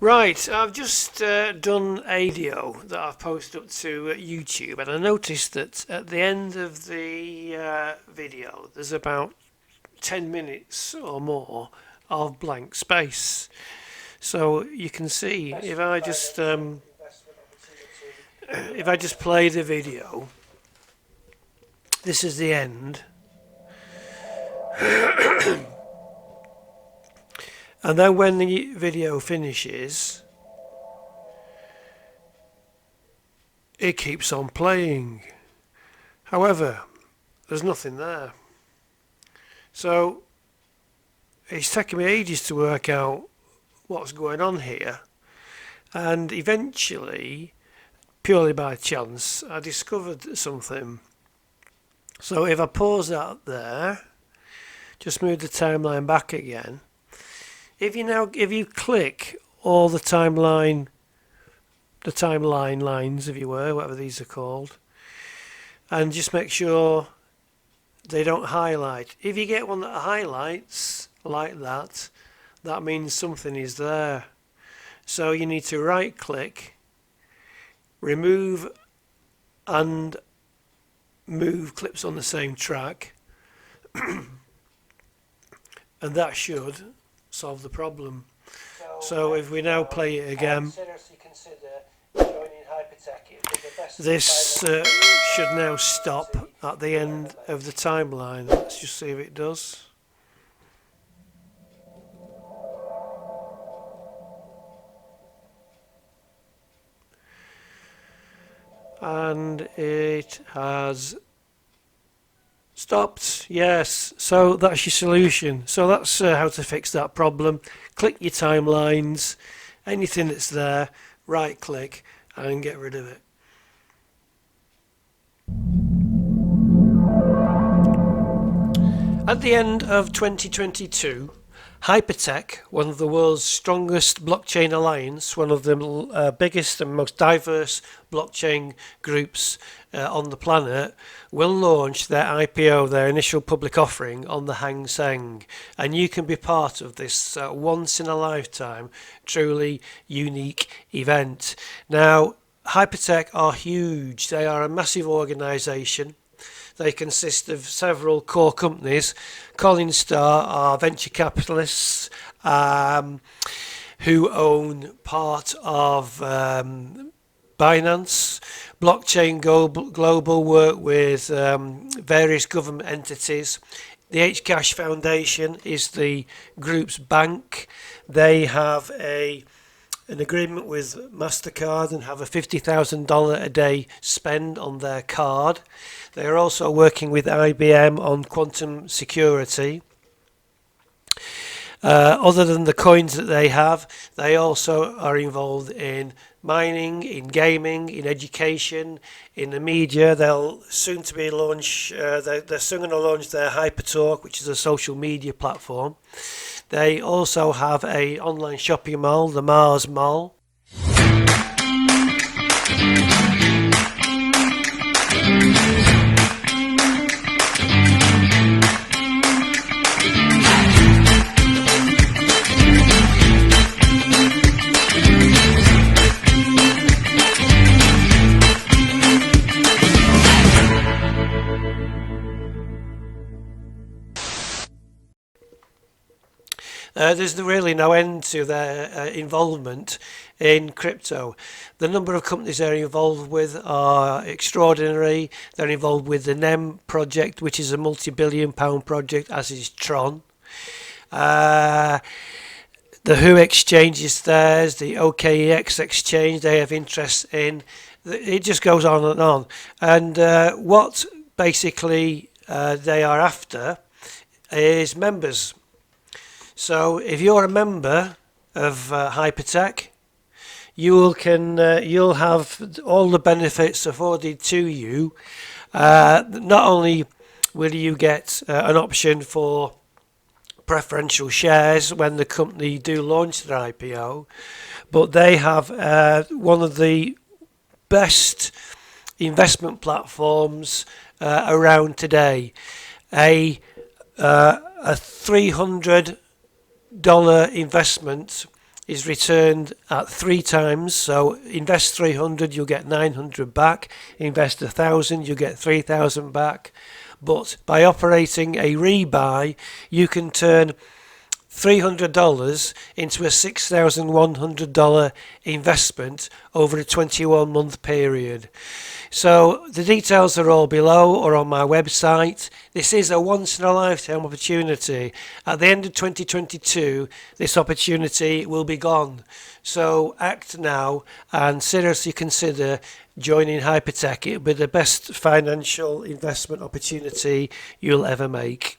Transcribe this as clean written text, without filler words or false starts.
Right, I've just done a video that I've posted up to YouTube, and I noticed that at the end of the video there's about 10 minutes or more of blank space. So you can see if I just play the video, this is the end. And then when the video finishes, it keeps on playing. However, there's nothing there. So it's taken me ages to work out what's going on here. And eventually, purely by chance, I discovered something. So if I pause that there, just move the timeline back again. If you click all the timeline lines, if you were, whatever these are called, and just make sure they don't highlight. If you get one that highlights like that, that means something is there. So you need to right click, remove and move clips on the same track, and that should solve the problem. So if we now play it again, this should now stop at the end of the timeline. Let's just see if it does. And it has stopped. Yes, so that's your solution. So that's how to fix that problem. Click your timelines, anything that's there, right click and get rid of it. At the end of 2022, Hypertech, one of the world's strongest blockchain alliance, one of the biggest and most diverse blockchain groups on the planet, will launch their IPO, their initial public offering, on the Hang Seng. And you can be part of this once in a lifetime, truly unique event. Now, Hypertech are huge. They are a massive organisation. They consist of several core companies. CollinStar are venture capitalists who own part of Binance. Blockchain Global work with various government entities. The Hcash Foundation is the group's bank. They have an agreement with MasterCard and have a $50,000 a day spend on their card. They are also working with IBM on quantum security. Other than the coins that they have, they also are involved in mining, in gaming, in education, in the media. They'll soon to be launch. They're soon going to launch their HyperTalk, which is a social media platform. They also have an online shopping mall, the Mars Mall. There's really no end to their involvement in crypto. The number of companies they're involved with are extraordinary. They're involved with the NEM project, which is a multi-billion-pound project, as is Tron. The Who exchange is theirs, the OKEX exchange they have interest in. It just goes on and on. And what basically they are after is members. So if you're a member of Hypertech, you'll have all the benefits afforded to you. Not only will you get an option for preferential shares when the company do launch their IPO, but they have one of the best investment platforms around today. A $300 investment is returned at 3 times. So invest 300, you'll get 900 back. Invest 1,000, you get 3,000 back. But by operating a rebuy, you can turn $300 into a $6,100 investment over a 21-month period. So the details are all below or on my website. This is a once-in-a-lifetime opportunity. At the end of 2022, this opportunity will be gone. So act now and seriously consider joining Hypertech. It will be the best financial investment opportunity you'll ever make.